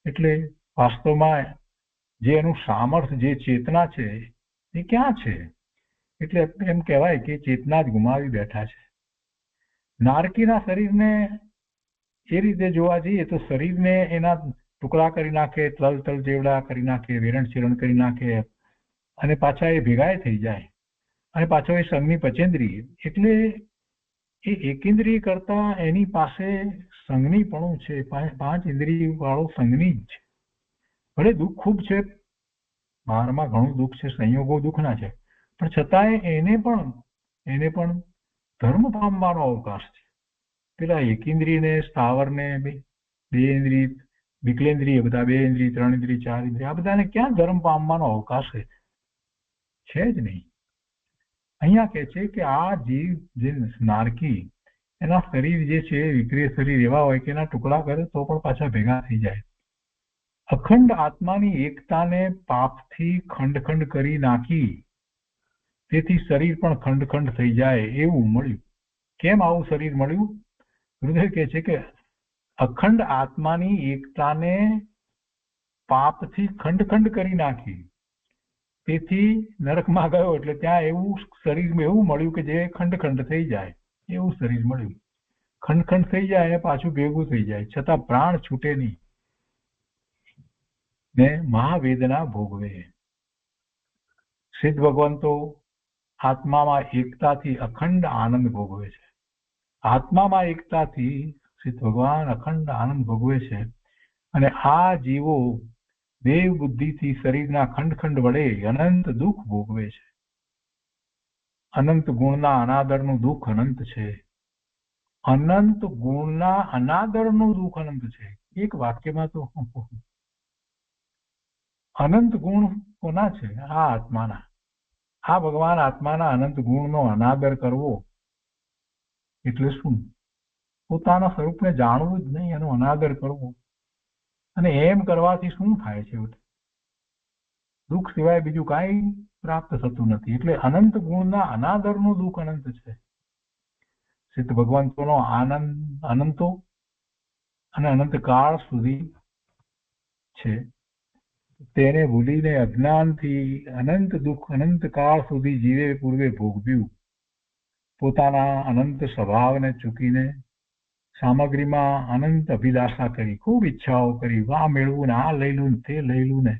એટલે વાસ્તવમાં જે એનું સામર્થ્ય, જે ચેતના છે એ ક્યાં છે? એટલે એમ કહેવાય કે ચેતના જ ગુમાવી બેઠા છે. નારકીના શરીરને એ રીતે જોવા જઈએ તો શરીરને એના ટુકડા કરી નાખે, તલ તલ જેવડા કરી નાખે, વેરણ ચીરણ કરી નાખે, અને પાછા એ ભેગાય થઈ જાય, અને પાછો એ સંઘની પચેન્દ્રિય. એટલે એ એકેન્દ્રિય કરતા એની પાસે સંઘનીપણું છે, 5 ઇન્દ્રિય વાળો સંઘની જ છે. ભલે દુઃખ ખૂબ છે, બહારમાં ઘણું દુઃખ છે, સંયોગો દુઃખના છે, પણ છતાંય એને પણ ધર્મ પામવાનો અવકાશ છે. પેલા એકેન્દ્રિયને, સ્થાવરને, બે ઇન્દ્રિય, વિકલેન્દ્રિય, બધા 2 ઇન્દ્રિય, 3 ઇન્દ્રિય, 4 ઇન્દ્રિય, આ બધાને ક્યાં ધર્મ પામવાનો અવકાશ છે જ નહીં. અહીંયા કહે છે કે આ જીવ, જે નારકી, એના શરીર જે છે વિક્રિય શરીર એવા હોય કે એના ટુકડા કરે તો પણ પાછા ભેગા થઈ જાય. અખંડ આત્માની એકતાને પાપથી ખંડ ખંડ કરી નાખી, તેથી શરીર પણ ખંડ ખંડ થઈ જાય એવું મળ્યું. કેમ આવું શરીર મળ્યું? ગુરુદેવ કહે છે કે અખંડ આત્માની એકતાને પાપથી ખંડ ખંડ કરી નાખી, તેથી નરકમાં ગયો, એટલે ત્યાં એવું શરીરમાં એવું મળ્યું કે જે ખંડ ખંડ થઈ જાય એવું શરીર મળ્યું. ખંડ ખંડ થઈ જાય અને પાછું ભેગું થઈ જાય, છતાં પ્રાણ છૂટે નહીં ને મહાવેદના ભોગવે. સિદ્ધ ભગવંતો આત્મામાં એકતાથી અખંડ આનંદ ભોગવે છે. આત્મામાં એકતાથી સિદ્ધ ભગવાન અખંડ આનંદ ભોગવે છે, અને આ જીવો દેવ બુદ્ધિથી શરીરના ખંડ ખંડ વડે અનંત દુઃખ ભોગવે છે. અનંત ગુણના અનાદરનું દુઃખ અનંત છે. અનંત ગુણના અનાદરનું દુઃખ અનંત છે. એક વાક્યમાં તો અનંત ગુણ કોના છે? આ આત્માના. આ ભગવાન આત્માના અનંત ગુણનો અનાદર કરવો એટલે શું? પોતાના સ્વરૂપને જાણવું જ નહીં, એનો અનાદર કરવો. અને એમ કરવાથી શું થાય છે? દુઃખ સિવાય બીજું કાંઈ પ્રાપ્ત થતું નથી. એટલે અનંત ગુણના અનાદરનું દુઃખ અનંત છે. સિદ્ધ ભગવંતોનો આનંદ અનંતો અને અનંત કાળ સુધી છે. તેને ભૂલીને અજ્ઞાનથી અનંત દુઃખ અનંત કાળ સુધી જીવે પૂર્વે ભોગવ્યું. પોતાના અનંત સ્વભાવને ચૂકીને સામગ્રીમાં અનંત અભિલાષા કરી, ખૂબ ઈચ્છાઓ કરી, આ મેળવું ને આ લઈ લઉં ને તે લઈ લઉં ને,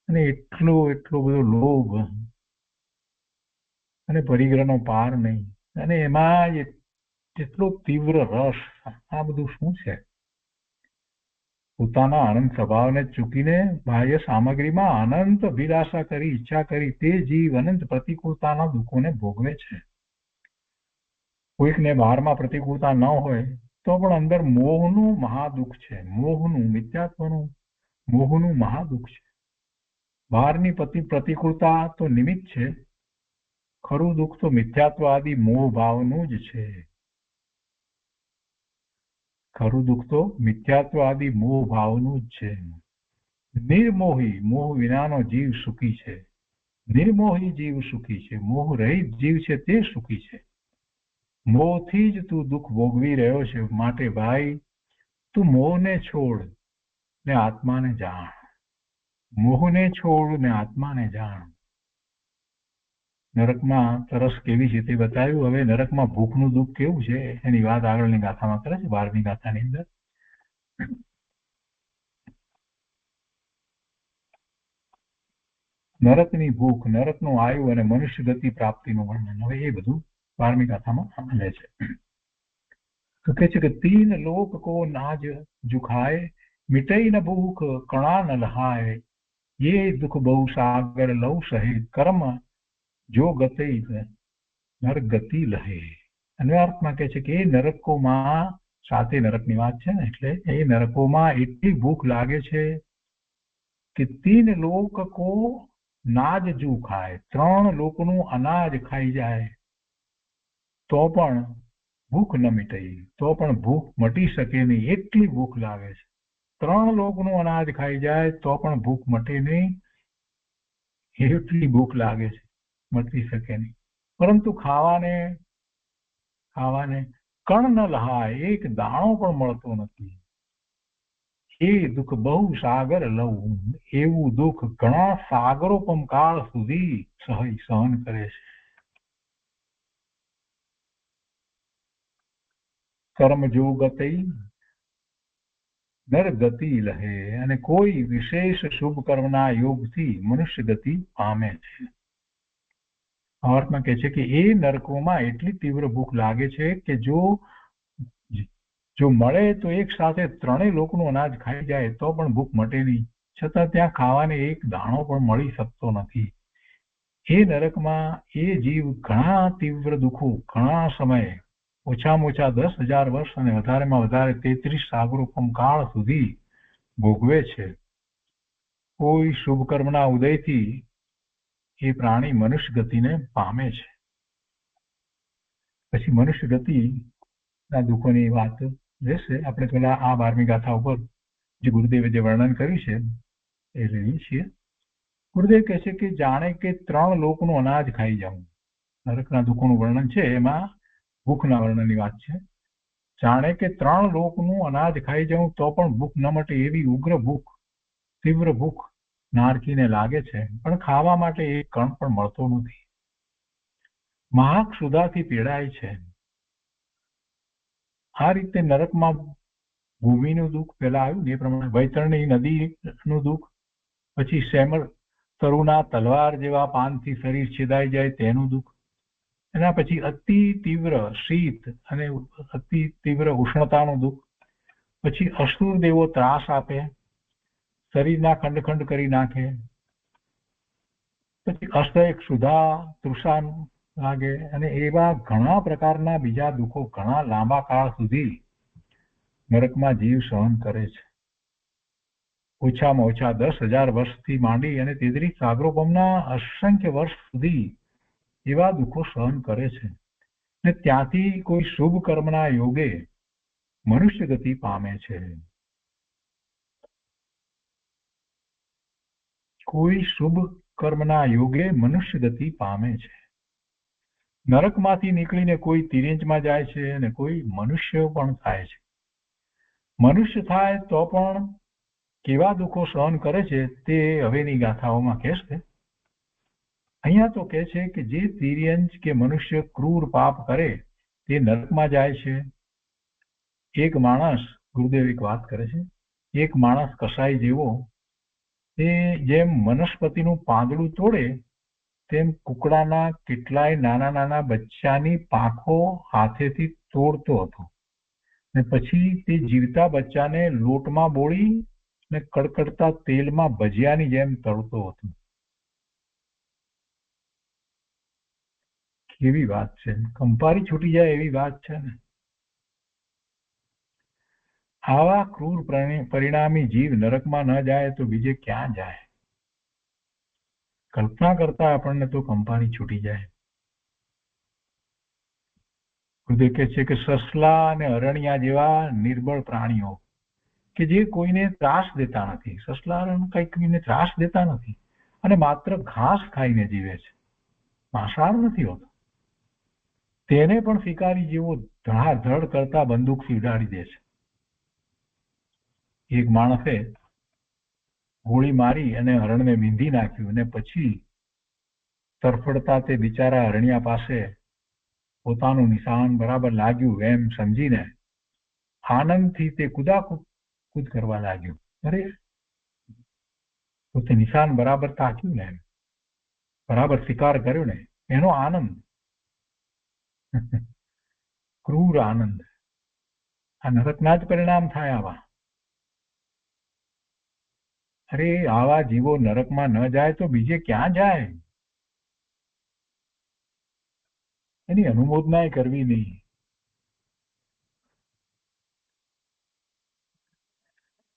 અને એટલો બધો લોભ અને પરિગ્રહનો પાર નહીં, અને એમાં એટલો તીવ્ર રસ. આ બધું શું છે? પોતાના અનંત સ્વભાવને ચૂકીને બાહ્ય સામગ્રીમાં અનંત અભિલાષા કરી, ઈચ્છા કરી, તે જીવ અનંત પ્રતિકૂળતાના દુઃખોને ભોગવે છે. કોઈકને બહારમાં પ્રતિકૂળતા ન હોય તો પણ અંદર મોહનું મહાદુઃખ છે. મોહનું, મિથ્યાત્વનું મોહનું મહાદુઃખ છે. બહારની પ્રતિકૂળતા તો નિમિત્ત છે, ખરું દુઃખ તો મિથ્યાત્વ આદિ મોહ ભાવનું જ છે. ખરું દુઃખ તો મિથ્યાત્વ આદિ મોહ ભાવનું જ છે. નિર્મોહી, મોહ વિનાનો જીવ સુખી છે. નિર્મોહી જીવ સુખી છે. મોહ રહિત જીવ છે તે સુખી છે. મોહથી જ તું દુઃખ ભોગવી રહ્યો છે. માટે ભાઈ, તું મોહને છોડ ને આત્માને જાણ. મોહને છોડ ને આત્માને જાણ. નરકમાં તરસ કેવી છે તે બતાવ્યું. હવે નરકમાં ભૂખનું દુઃખ કેવું છે એની વાત આગળની ગાથામાં કરે છે, 12મી ગાથાની અંદર. નરકની ભૂખ, નરકનું આયુ અને મનુષ્ય ગતિ પ્રાપ્તિનું વર્ણન. હવે એ બધું 12મી ગાથામાં લે છે. તો કહે છે કે તીન લોક કો નાજ જુખાય, મિટઈ ન ભૂખ કણા ન લહાય, ये दुख बहु सागर लव सहे, कर्म जो गते नर गति लहे. અન્વયાર્થમાં કહે છે કે એ નરકોમાં, 7 નરકની વાત છે ને, એટલે એ નરકોમાં એટલી ભૂખ લાગે છે કે 3 લોક કો નાજ જુ ખાય, 3 લોકનું અનાજ ખાઈ જાય તો પણ ભૂખ ન મીટઈ, તો પણ ભૂખ મટી શકે નહીં, એટલી ભૂખ લાગે છે. 3 લોકનું અનાજ ખાઈ જાય તો પણ ભૂખ મટે નહીં, એટલી ભૂખ લાગે છે, મટી શકે નહીં. પરંતુ ખાવાને કણ ન લહાય, એક દાણો પણ મળતો નથી. એ દુઃખ બહુ સાગર લવ, એવું દુઃખ ઘણા સાગરોપમ કાળ સુધી સહન કરે છે. કર્મ જો ગતિ નર ગતિ લહે, અને કોઈ વિશેષ શુભ કર્મના યોગથી મનુષ્ય ગતિ પામે છે. અર્થમાં કહે છે કે એ નરકોમાં એટલી તીવ્ર ભૂખ લાગે છે કે જો મળે તો એક સાથે 3 લોકનું અનાજ ખાઈ જાય તો પણ ભૂખ મટે નહીં, છતાં ત્યાં ખાવાને એક દાણો પણ મળી શકતો નથી. એ નરકમાં એ જીવ ઘણા તીવ્ર દુઃખો ઘણા સમય, ઓછામાં ઓછા 10,000 વર્ષ અને વધારેમાં વધારે 33 સાગરોપમ કાળ સુધી ભોગવે છે. કોઈ શુભ કર્મના ઉદયથી એ પ્રાણી મનુષ્ય ગતિને પામે છે. પછી મનુષ્ય ગતિના દુઃખોની વાત રહેશે. આપણે પેલા આ 12મી ગાથા ઉપર જે ગુરુદેવે જે વર્ણન કર્યું છે એ લઈએ છીએ. ગુરુદેવ કહે છે કે જાણે કે 3 લોકનું અનાજ ખાઈ જાઉં. નરકના દુઃખોનું વર્ણન છે, એમાં ભૂખના વર્ણનની વાત છે. જાણે કે 3 લોકનું અનાજ ખાઈ જાઉં તો પણ ભૂખ ન મટે એવી ઉગ્ર ભૂખ, તીવ્ર ભૂખ નારકીને લાગે છે, પણ ખાવા માટે એક કણ પણ મળતો નથી. મહાક્ષુધાથી પીડાય છે. આ રીતે નરકમાં ભૂમિનું દુઃખ પહેલા આવ્યું એ પ્રમાણે, વૈતરણી નદીનું દુઃખ, પછી સેમર તરુના તલવાર જેવા પાનથી શરીર છેદાઈ જાય તેનું દુઃખ, એના પછી અતિ તીવ્ર શીત અને અતિ તીવ્ર ઉષ્ણતાનું દુઃખ, પછી અસુર દેવો ત્રાસ આપે, શરીરના ખંડ કરી નાખે, પછી અસહ્ય ક્ષુધા તૃષા લાગે, અને એવા ઘણા પ્રકારના બીજા દુઃખો ઘણા લાંબા કાળ સુધી નરકમાં જીવ સહન કરે છે. ઓછામાં ઓછા 10,000 વર્ષથી માંડી અને 33 સાગરોપમના અસંખ્ય વર્ષ સુધી એવા દુઃખો સહન કરે છે. ને ત્યાંથી કોઈ શુભ કર્મના યોગે મનુષ્ય ગતિ પામે છે. કોઈ શુભ કર્મના યોગે મનુષ્ય ગતિ પામે છે. નરકમાંથી નીકળીને કોઈ તિર્યંચમાં જાય છે અને કોઈ મનુષ્ય પણ થાય છે. મનુષ્ય થાય તો પણ કેવા દુઃખો સહન કરે છે તે હવેની ગાથાઓમાં કહેશે. અહીંયા તો કહે છે કે જે તિર્યંચ કે મનુષ્ય ક્રૂર પાપ કરે તે નરકમાં જાય છે. એક માણસ, ગુરુદેવ એક વાત કરે છે, એક માણસ કસાઈ જેવો તે જેમ વનસ્પતિનું પાંદડું તોડે તેમ કુકડાના કેટલાય નાના નાના બચ્ચાની પાંખો હાથેથી તોડતો હતો ને પછી તે જીવતા બચ્ચાને લોટમાં બોળી ને કડકડતા તેલમાં ભજીયાની જેમ તળતો હતો. કેવી વાત છે, કંપારી છૂટી જાય એવી વાત છે ને. આવા ક્રૂર પરિણામી જીવ નરકમાં ન જાય તો બીજે ક્યાં જાય? કલ્પના કરતા આપણને તો કંપારી છૂટી જાય. ગુરુદેવ કહે છે કે સસલા અને અરણ્યા જેવા નિર્બળ પ્રાણીઓ કે જે કોઈને ત્રાસ દેતા નથી, સસલા કઈ કોઈને ત્રાસ દેતા નથી અને માત્ર ઘાસ ખાઈને જીવે છે, માંસાહાર નથી હોતો, તેને પણ શિકારી જેવો ધડાધડ કરતા બંદૂકથી ઉડાડી દે છે. એક માણસે ગોળી મારી અને હરણને વીંધી નાખ્યું અને પછી તરફડતા તે બિચારા હરણિયા પાસે પોતાનું નિશાન બરાબર લાગ્યું એમ સમજીને આનંદથી તે કૂદાકૂદ કરવા લાગ્યું. અરે તો તે નિશાન બરાબર તાક્યું ને, બરાબર શિકાર કર્યો ને, એનો આનંદ ક્રૂર આનંદ. આ નરકના જ પરિણામ થાય આવા. અરે આવા જીવો નરકમાં ન જાય તો બીજે ક્યાં જાય? એની અનુમોદના કરવી નહીં.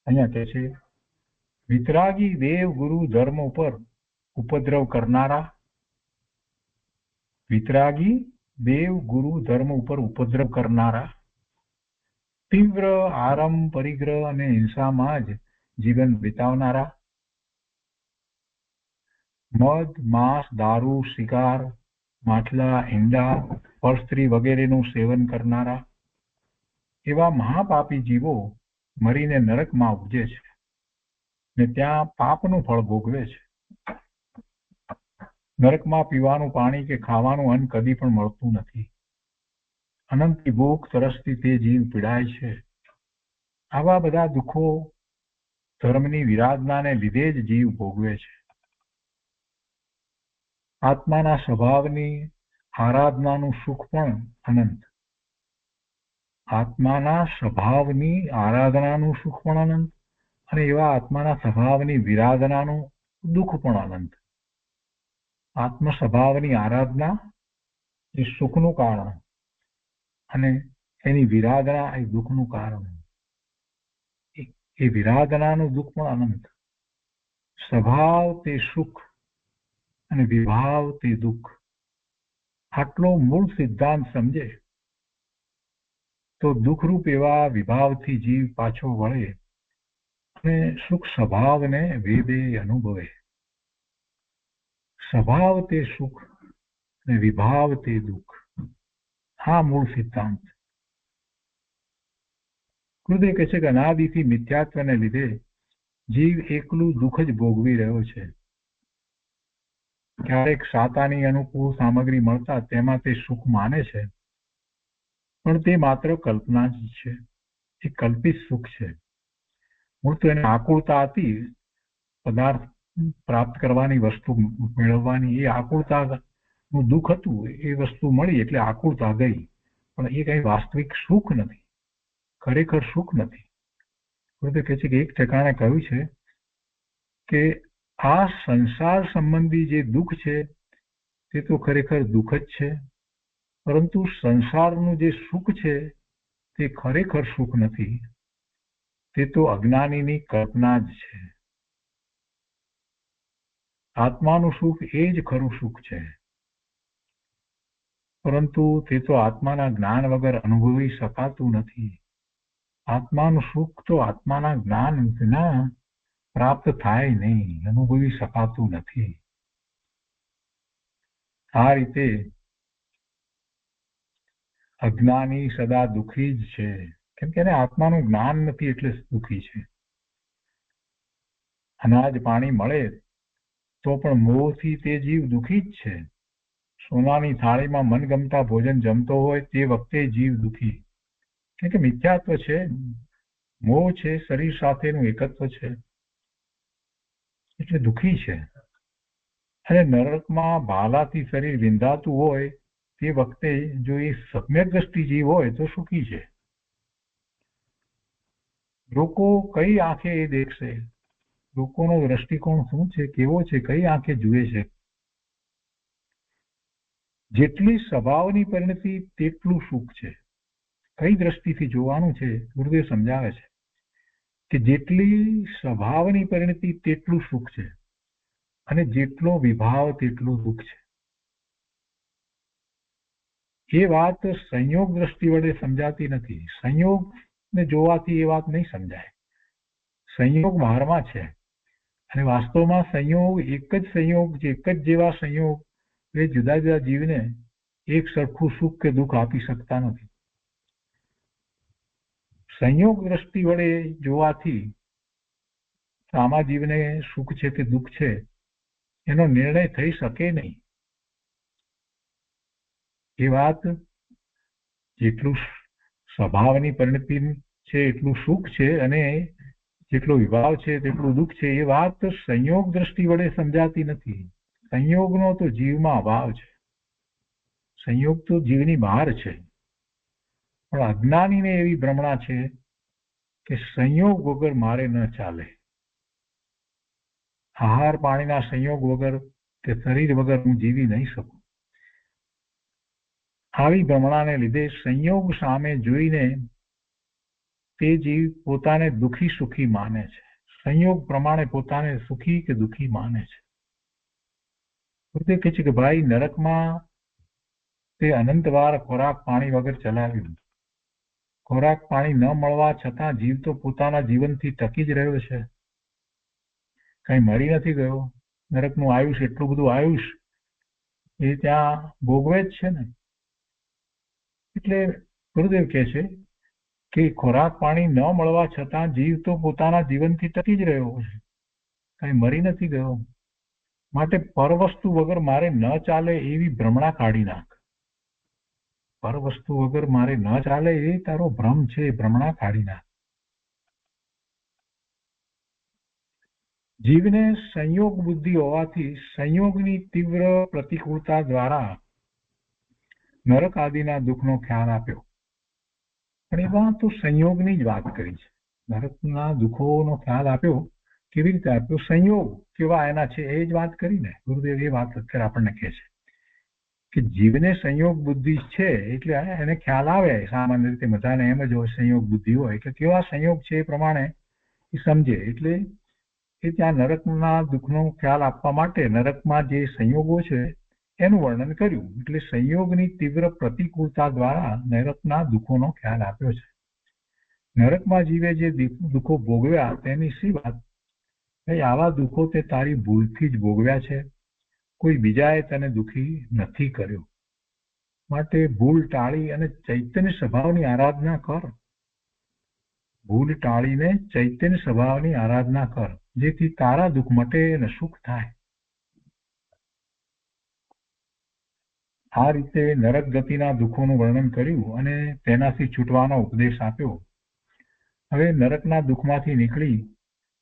અહીંયા કહે છે વિતરાગી દેવ ગુરુ ધર્મ ઉપર ઉપદ્રવ કરનારા, વિતરાગી દેવ ગુરુ ધર્મ ઉપર ઉપદ્રવ કરનારા, તીવ્ર આરમ પરિગ્રહ અને હિંસામાં જ જીવન વિતાવનારા, મદ માંસ દારૂ શિકાર માટલા ઈંડા પરસ્ત્રી વગેરેનું સેવન કરનારા એવા મહાપાપી જીવો મરીને નરકમાં ઉપજે છે ને ત્યાં પાપનું ફળ ભોગવે છે. નરકમાં પીવાનું પાણી કે ખાવાનું અન્ન કદી પણ મળતું નથી. અનંતની ભૂખ તરસથી તે જીવ પીડાય છે. આવા બધા દુઃખો ધર્મની વિરાધનાને લીધે જ જીવ ભોગવે છે. આત્માના સ્વભાવની આરાધનાનું સુખ પણ અનંત, આત્માના સ્વભાવની આરાધનાનું સુખ પણ અનંત અને એવા આત્માના સ્વભાવની વિરાધનાનું દુઃખ પણ અનંત. આત્મ સ્વભાવની આરાધના એ સુખનું કારણ અને એની વિરાધના એ દુઃખનું કારણ. એ વિરાધનાનું દુઃખ પણ અનંત. સ્વભાવ તે સુખ અને વિભાવ તે દુઃખ. આટલો મૂળ સિદ્ધાંત સમજે તો દુઃખરૂપ એવા વિભાવથી જીવ પાછો વળે અને સુખ સ્વભાવને વેદે અનુભવે. સ્વભાવ તે સુખ અને વિભાવ તે દુઃખ. આ મૂળ સિદ્ધાંત. ગુરુદેવ કહે છે કે અનાદિથી મિથ્યાત્વને લીધે જીવ એકલું દુઃખ જ ભોગવી રહ્યો છે. ક્યારેક સાતાની અનુકૂળ સામગ્રી મળતા તેમાં તે સુખ માને છે, પણ તે માત્ર કલ્પના જ છે. એ કલ્પિત સુખ છે. મૂળ તો એને આકુળતા હતી પદાર્થ પ્રાપ્ત કરવાની, વસ્તુ મેળવવાની. એ આકુળતાનું દુઃખ હતું. એ વસ્તુ મળી એટલે આકુળતા ગઈ, પણ એ કઈ વાસ્તવિક સુખ નથી, ખરેખર સુખ નથી. ગુરુદેવ કહે છે કે એક ઠેકાણે કહ્યું છે કે આ સંસાર સંબંધી જે દુઃખ છે તે તો ખરેખર દુઃખ જ છે, પરંતુ સંસારનું જે સુખ છે તે ખરેખર સુખ નથી. તે તો અજ્ઞાનીની કલ્પના જ છે. આત્માનું સુખ એ જ ખરું સુખ છે, પરંતુ તે તો આત્માના જ્ઞાન વગર અનુભવી શકાતું નથી. આત્માનું સુખ તો આત્માના જ્ઞાન વિના પ્રાપ્ત થાય નહીં, અનુભવી શકાતું નથી. આ રીતે અજ્ઞાની સદા દુઃખી જ છે, કેમ કે એને આત્માનું જ્ઞાન નથી એટલે દુઃખી છે. અનાજ પાણી મળે તો પણ મોહથી તે જીવ દુઃખી જ છે. સોનાની થાળીમાં મનગમતા ભોજન જમતો હોય તે વખતે જીવ દુઃખી, કેમ કે મિથ્યાત્વ છે, મોહ છે, શરીર સાથેનું એકત્વ છે, એટલે દુઃખી છે. અને નરકમાં ભાલાથી શરીર વિંધાતું હોય તે વખતે જો એ સમ્યક દ્રષ્ટિ જીવ હોય તો સુખી છે. લોકો કઈ આંખે એ દેખશે? લોકોનો દ્રષ્ટિકોણ શું છે, કેવો છે, કઈ આંખે જુએ છે? જેટલી સ્વભાવની પરિણતિ તેટલું સુખ છે. કઈ દ્રષ્ટિથી જોવાનું છે? ગુરુદેવ સમજાવે છે કે જેટલી સ્વભાવની પરિણતિ તેટલું સુખ છે અને જેટલો વિભાવ તેટલું દુઃખ છે. એ વાત સંયોગ દ્રષ્ટિ વડે સમજાતી નથી. સંયોગને જોવાથી એ વાત નહીં સમજાય. સંયોગ બહારમાં છે અને વાસ્તવમાં સંયોગ એક જ સંયોગ, એક જ જેવા સંયોગ એ જુદા જુદા જીવને એક સરખું સુખ કે દુઃખ આપી શકતા નથી. સંયોગ દ્રષ્ટિ વડે જોવાથી આમાં જીવને સુખ છે કે દુઃખ છે એનો નિર્ણય થઈ શકે નહીં. એ વાત જેટલું સ્વભાવની પરિણતિ છે એટલું સુખ છે અને જેટલો વિભાવ છે તેટલું દુઃખ છે, એ વાત સંયોગ દ્રષ્ટિ વડે સમજાતી નથી. સંયોગનો તો જીવમાં અભાવ છે. સંયોગ તો જીવની બહાર છે, પણ અજ્ઞાનીને એવી ભ્રમણા છે કે સંયોગ વગર મારે ન ચાલે. આહાર પાણીના સંયોગ વગર કે શરીર વગર હું જીવી નહીં શકું. આવી ભ્રમણાને લીધે સંયોગ સામે જોઈને તે જીવ પોતાને દુઃખી સુખી માને છે. સંયોગ પ્રમાણે પોતાને સુખી કે દુઃખી માને છે. ગુરુદેવ કહે છે કે ભાઈ, નરકમાં તે અનંતવાર ખોરાક પાણી વગર ચલાવ્યું. ખોરાક પાણી ન મળવા છતાં જીવ તો પોતાના જીવનથી ટકી જ રહ્યો છે, કઈ મરી નથી ગયો. નરકનું આયુષ, એટલું બધું આયુષ એ ત્યાં ભોગવે જ છે ને. એટલે ગુરુદેવ કહે છે કે ખોરાક પાણી ન મળવા છતાં જીવ તો પોતાના જીવનથી ટકી જ રહ્યો છે, કઈ મરી નથી ગયો. માટે પરવસ્તુ વગર મારે ન ચાલે એવી ભ્રમણા કાઢી નાખ. પરવસ્તુ વગર મારે ન ચાલે એ તારો ભ્રમ છે, ભ્રમણા કાઢી નાખ. જીવને સંયોગ બુદ્ધિ હોવાથી સંયોગની તીવ્ર પ્રતિકૂળતા દ્વારા નરક આદિના દુઃખનો ખ્યાલ આપ્યો. પણ એમાં તો સંયોગની જ વાત કરી છે. નરકના દુઃખોનો ખ્યાલ આપ્યો. કેવી રીતે આપ્યો? સંયોગ કેવા એના છે એ જ વાત કરીને ગુરુદેવ એ વાત અત્યારે આપણને કહે છે કે જીવને સંયોગ બુદ્ધિ છે એટલે એને ખ્યાલ આવે. સામાન્ય રીતે બધાને એમ જ હોય સંયોગ બુદ્ધિ હોય એટલે કેવા સંયોગ છે એ પ્રમાણે એ સમજે. એટલે એ ત્યાં નરકના દુઃખનો ખ્યાલ આપવા માટે નરકમાં જે સંયોગો છે એનું વર્ણન કર્યું. એટલે સંયોગની તીવ્ર પ્રતિકૂળતા દ્વારા નરકના દુઃખોનો ખ્યાલ આપ્યો છે. નરકમાં જીવે જે દુઃખો ભોગવ્યા તેની શી વાત? આવા દુઃખો તે તારી ભૂલથી જ ભોગવ્યા છે, કોઈ બીજાએ તને દુઃખી નથી કર્યો. માટે ભૂલ ટાળી અને ચૈતન્ય સ્વભાવની આરાધના કર. ભૂલ ટાળીને ચૈતન્ય સ્વભાવની આરાધના કર, જેથી તારા દુઃખ મટે અને સુખ થાય. આ રીતે નરક ગતિના દુઃખોનું વર્ણન કર્યું અને તેનાથી છૂટવાનો ઉપદેશ આપ્યો. હવે નરકના દુઃખમાંથી નીકળી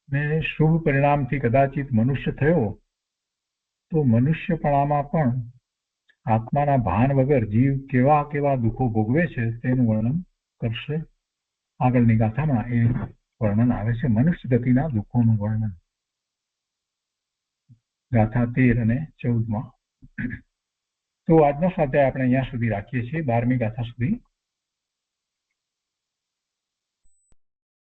ને શુભ પરિણામથી કદાચિત મનુષ્ય થયો તો મનુષ્યપણામાં પણ આત્માના ભાન વગર જીવ કેવા કેવા દુઃખો ભોગવે છે તેનું વર્ણન કરશે. આગળની ગાથામાં એ વર્ણન આવે છે, મનુષ્ય ગતિના દુઃખોનું વર્ણન. ગાથા 13 અને 14માં. તો આજનો સ્વાધ્યાય આપણે અહીંયા સુધી રાખીએ છીએ, 12મી ગાથા સુધી.